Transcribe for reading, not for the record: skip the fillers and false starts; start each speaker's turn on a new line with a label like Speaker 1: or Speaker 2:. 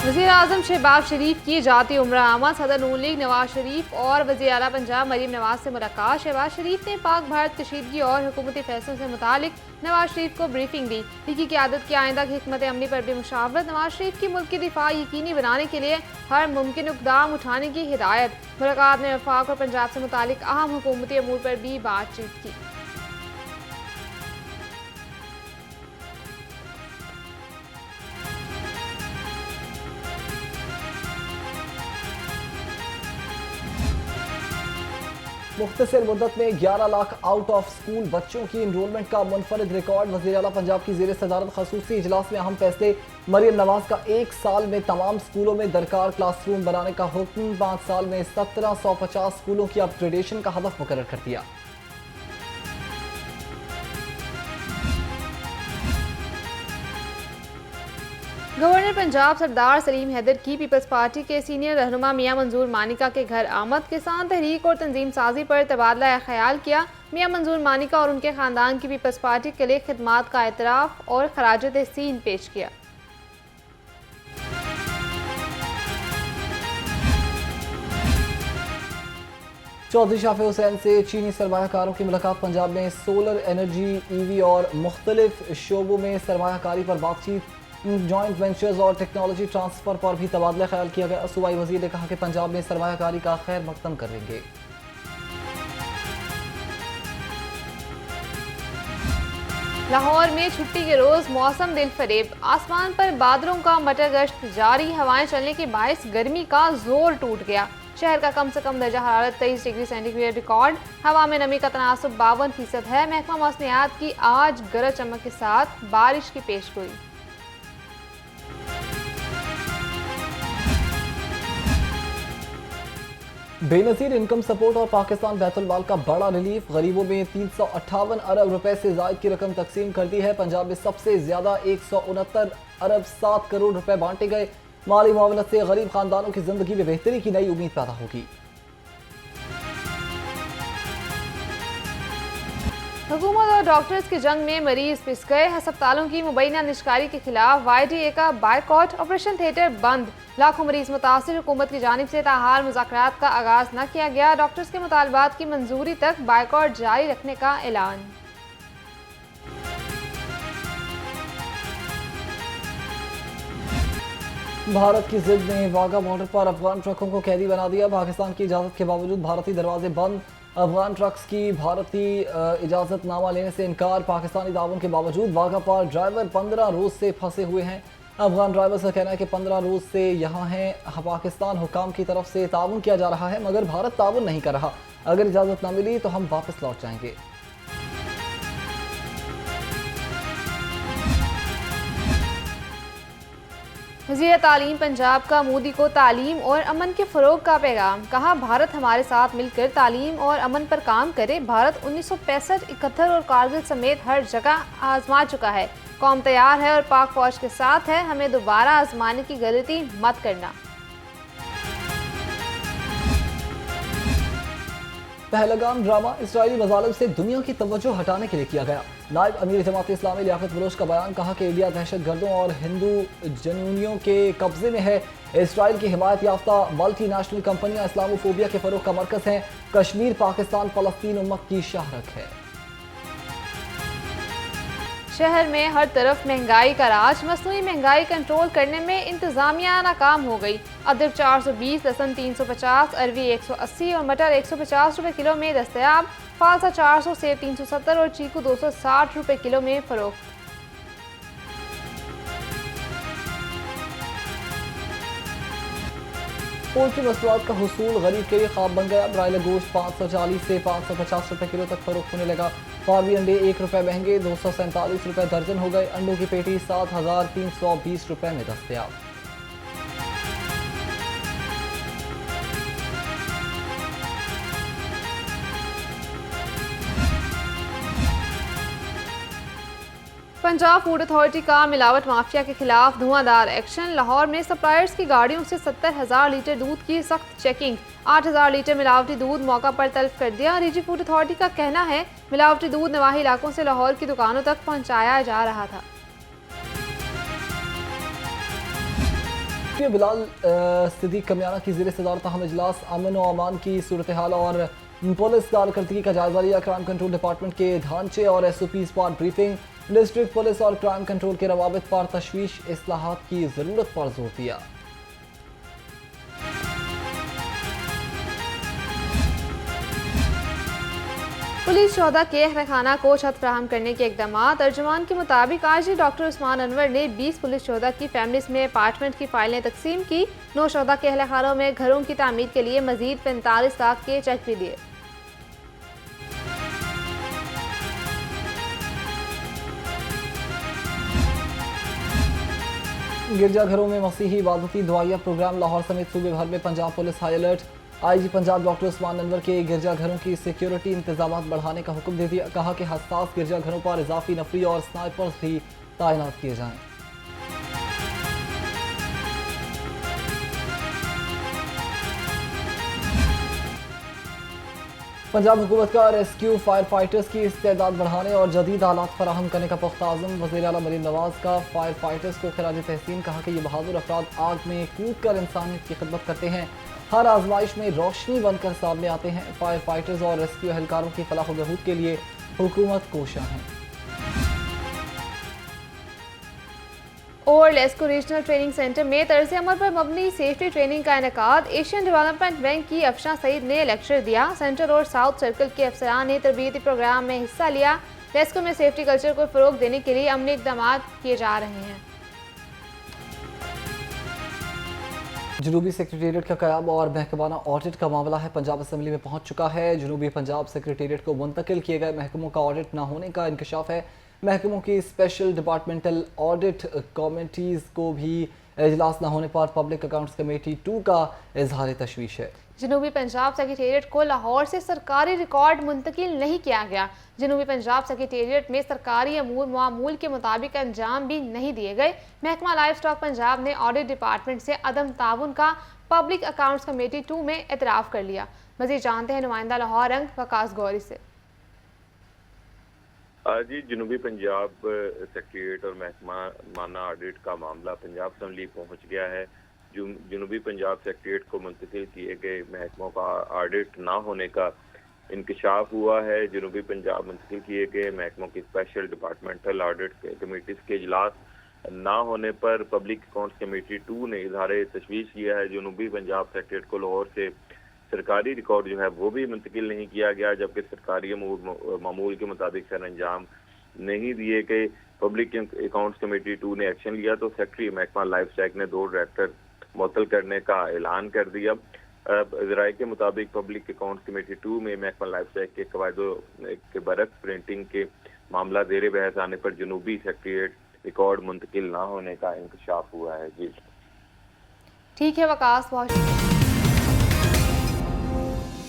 Speaker 1: वज़ीर-ए-आज़म शहबाज शरीफ की जाती उम्रा आमद। सदर नून लीग नवाज शरीफ और वज़ीर आला पंजाब मरीम नवाज से मुलाकात। शहबाज शरीफ ने पाक भारत कशीदगी और हुकूमती फैसलों से मुतालिक नवाज शरीफ को ब्रीफिंग दी। लीगी क़यादत की आइंदा की हिकमत अमली पर भी मुशावरत। नवाज शरीफ की मुल्क की दिफा यकीनी बनाने के लिए हर मुमकिन इक़दाम उठाने की हिदायत। मुलाकात में वफाक और पंजाब से मुतालिक अहम हुकूमती अमूर पर भी बातचीत की।
Speaker 2: मुख्तसर मुद्दत में 11 लाख आउट ऑफ स्कूल बच्चों की इनरोलमेंट का मुनफरद रिकॉर्ड। वज़ीर आला पंजाब की ज़ेर सदारत खसूसी इजलास में अहम फैसले। मरियम नवाज का 1 साल में तमाम स्कूलों में दरकार क्लासरूम बनाने का हुक्म। 5 साल में 1750 स्कूलों की अपग्रेडेशन का हदफ मुकर्रर कर दिया।
Speaker 1: गवर्नर पंजाब सरदार सलीम हैदर की पीपल्स पार्टी के सीनियर रहनुमा मियां मंजूर मानिका के घर आमद। किसान तहरीक और तंजीम साजी पर तबादला ख्याल किया। मियां मंजूर मानिका और उनके खानदान की पीपल्स पार्टी के लिए खिदमात का एतराफ़ और खराज तहसीन पेश किया।
Speaker 2: चौधरी शाफी हुसैन से चीनी सरमायाकारों की मुलाकात। पंजाब में सोलर एनर्जी, ईवी और मुख्तलिफ शोबों में सरमायाकारी पर बातचीत। जॉइंट वेंचर्स और टेक्नोलॉजी ट्रांसफर पर भी तबादला ख्याल किया गया। सूबाई वजीर ने कहा कि पंजाब में सरमायाकारी का खैर मकदम करेंगे।
Speaker 1: लाहौर में छुट्टी के रोज मौसम दिलफरेब। आसमान पर बादलों का मटर गश्त जारी। हवाएं चलने के बायस गर्मी का जोर टूट गया। शहर का कम से कम दर्जा हरारत 23 डिग्री सेंटीग्रेड रिकॉर्ड। हवा में नमी का तनासुब 52% है। महकमा मौसमियात की आज गरज चमक के साथ बारिश की पेशगोई।
Speaker 2: बेनजीर इनकम सपोर्ट और पाकिस्तान बैतुल माल का बड़ा रिलीफ। गरीबों में 358 अरब रुपए से जायद की रकम तकसीम कर दी है। पंजाब में सबसे ज्यादा 169 अरब 7 करोड़ रुपए बांटे गए। माली मुआवनत से गरीब खानदानों की जिंदगी में बेहतरी की नई उम्मीद पैदा होगी।
Speaker 1: हुकूमत और डॉक्टर्स की जंग में मरीज पिस गए। हस्पतालों की मुबैना निष्कारी के खिलाफ YDA का बायकॉट। ऑपरेशन थिएटर बंद। लाखों मरीज मुतासिर। हुकूमत की जानिब से ताहाल मुज़ाकरात का आगाज न किया गया। डॉक्टर्स के मुतालबात की मंजूरी तक बायकॉट जारी रखने का ऐलान।
Speaker 2: भारत की जिद ने वाघा बॉर्डर पर अफगान ट्रकों को कैदी बना दिया। पाकिस्तान की इजाजत के बावजूद भारतीय दरवाजे बंद। अफगान ट्रक्स की भारतीय इजाजतनामा लेने से इनकार। पाकिस्तानी ताउन के बावजूद वाघा पर ड्राइवर 15 रोज से फंसे हुए हैं। अफगान ड्राइवर का कहना है कि 15 रोज से यहाँ हैं। पाकिस्तान हुकाम की तरफ से ताउन किया जा रहा है मगर भारत ताउन नहीं कर रहा। अगर इजाजत न मिली तो हम वापस लौट जाएंगे।
Speaker 1: वज़ीर तालीम पंजाब का मोदी को तालीम और अमन के फ़रोग का पैगाम। कहा, भारत हमारे साथ मिलकर तालीम और अमन पर काम करे। भारत 1965, 71 और कारगिल समेत हर जगह आजमा चुका है। कौम तैयार है और पाक फौज के साथ है। हमें दोबारा आजमाने की गलती मत करना।
Speaker 2: पहलगाम ड्रामा इस्राएली मज़ालिम से दुनिया की तवज्जो हटाने के लिए किया गया। नायब अमीर जमात इस्लामी लियाकत बलोच का बयान। कहा कि इंडिया दहशतगर्दों और हिंदू जनूनियों के कब्जे में है। इसराइल की हिमायत याफ्ता मल्टी नेशनल कंपनियां इस्लामोफोबिया के फरोग का मरकज हैं। कश्मीर पाकिस्तान फलस्तीन उम्मत की शाहरख है।
Speaker 1: शहर में हर तरफ महंगाई का राज। मसनूई महंगाई कंट्रोल करने में इंतजामिया नाकाम हो गई। अदरक 420, लहसुन 350, अरवी 180 और मटर 150 रुपए किलो में दस्तयाब। फालसा 400, सेब 370 और चीकू 260 रुपए किलो में फरोख्त।
Speaker 2: पोल्ट्री मसनूआत का हुसूल गरीब के लिए ख्वाब बन गया। ब्रायलर गोश्त 540 से 550 रुपए किलो तक फरोख्त होने लगा। फार्मी अंडे 1 रुपए महंगे 247 रुपए दर्जन हो गए। अंडों की पेटी 7320 रुपए में दस्तयाब।
Speaker 1: पंजाब फूड अथॉरिटी का मिलावट माफिया के खिलाफ धुआंधार एक्शन। लाहौर में सप्लायर्स की गाड़ियों से 70,000 लीटर दूध की सख्त चेकिंग। 8,000 लीटर मिलावटी दूध मौका पर तल्फ कर दिया। रिजी फूड अथॉरिटी का कहना है मिलावटी दूध नवाही इलाकों से लाहौर की दुकानों तक पहुंचाया जा रहा था।
Speaker 2: मुफ्ती बिलाल सिद्दीक कमियाना की ज़ेर सदारत अहम इजलास अमन व अमान की सूरत हाल और पुलिस कारकर्दगी का जायजा लिया। क्राइम कंट्रोल डिपार्टमेंट के ढांचे और SOPs पर ब्रीफिंग। डिस्ट्रिक्ट पुलिस और क्राइम कंट्रोल के रवाबित पर तशवीश इस्लाहात की ज़रूरत पर जोर दिया।
Speaker 1: पुलिस शोहदा के अहलखाना को छत फ्राहम करने के इकदाम। तर्जुमान के मुताबिक आज डॉक्टर उस्मान अनवर ने 20 पुलिस शोहदा की फैमिलीज में अपार्टमेंट की फाइलें तकसीम की। 9 शोहदा के अहलखानों में घरों की तामीर के लिए मजीद 45 लाख के चेक भी दिए।
Speaker 2: गिरजाघरों में मसीही इबादती दुआया प्रोग्राम। लाहौर समेत सूबे भर में Punjab police high alert. IG Punjab doctor Usman Anwar के गिरजाघरों की सिक्योरिटी इंतजाम बढ़ाने का हुक्म दे दिया। कहा कि हसास गिरजाघरों पर इजाफी नफरी और स्नाइपर्स भी तैनात किए जाएं। पंजाब हुकूमत का रेस्क्यू फायर फाइटर्स की इस्तेदाद बढ़ाने और जदीद आलात फराहम करने का पुख्ता आज़म। वज़ीर आला मरीम नवाज का फायर फाइटर्स को खिराज तहसीन। कहा कि ये बहादुर अफराद आग में कूद कर इंसानियत की खिदमत करते हैं, हर आजमाइश में रोशनी बनकर सामने आते हैं। फायर फाइटर्स और रेस्क्यू एहलकारों की फलाह व बहबूद के लिए हुकूमत कोशा है।
Speaker 1: और लेस्को रीजनल ट्रेनिंग सेंटर में तर्ज अमल पर मबनी सेफ्टी ट्रेनिंग का इनेकाद। एशियन डेवलपमेंट बैंक की अफशा सईद ने लेक्चर दिया। सेंट्रल और साउथ सर्कल के अफसरान ने तरबियती प्रोग्राम में हिस्सा लिया। लेस्को में सेफ्टी कल्चर को फ़रोग देने के लिए अमली इक़दाम किए जा रहे हैं।
Speaker 2: जनूबी सेक्रेटेरिएट का क़याम और महकमाना ऑडिट का मामला है पंजाब असम्बली में पहुंच चुका है। जनूबी पंजाब सेक्रेटेरिएट को मुंतकिल किए गए महकमों का ऑडिट न होने का इंकशाफ है। महकमों की स्पेशल डिपार्टमेंटल ऑडिट कमेटीज़ को भी इजलास न होने पर पब्लिक अकाउंट्स कमेटी 2 का इजहार तशवीश है।
Speaker 1: जनूबी पंजाब सेक्रेटेरिएट को लाहौर से सरकारी रिकॉर्ड मुंतकिल नहीं किया गया। जनूबी पंजाब सेक्रेटेरिएट में सरकारी अमूर मामूल के मुताबिक अंजाम भी नहीं दिए गए। महकमा लाइफ स्टॉक पंजाब ने ऑडिट डिपार्टमेंट से अदम ताउन का पब्लिक अकाउंट्स कमेटी 2 में एतराफ़ कर लिया। मज़ीद जानते हैं नुमाइंदा लाहौर अंग वकास गौरी से।
Speaker 3: जी, जनूबी पंजाब सेक्रेटेरिएट और महकमा माना ऑडिट का मामला पंजाब असम्बली पहुँच गया है। जनूबी पंजाब सेक्रेटेरिएट को मुंतकिल किए गए महकमों का ऑडिट ना होने का इंकशाफ हुआ है। जनूबी पंजाब मुंतकिल किए गए महकमों की स्पेशल डिपार्टमेंटल ऑडिट कमेटीज़ के इजलास ना होने पर पब्लिक अकाउंट्स कमेटी 2 ने इजहार तशवीश किया है। जनूबी पंजाब सेक्रेटेरिएट को लाहौर से सरकारी रिकॉर्ड जो है वो भी मुंतकिल नहीं किया गया, जबकि सरकारी मामूल के मुताबिक सर अंजाम नहीं दिए गए। पब्लिक अकाउंट्स कमेटी 2 ने एक्शन लिया तो सेक्रेटरी महकमा लाइफ स्टॉक ने 2 डायरेक्टर मुअत्तल करने का ऐलान कर दिया। ज़राए के मुताबिक पब्लिक अकाउंट्स कमेटी 2 में महकमा लाइफ स्टॉक के कवायदों के बरक्स प्रिंटिंग के मामला ज़ेर बहस आने पर जनूबी सेक्रेटेरिएट रिकॉर्ड मुंतकिल ना होने का इंकशाफ हुआ है। जी
Speaker 1: ठीक है वकास, बहुत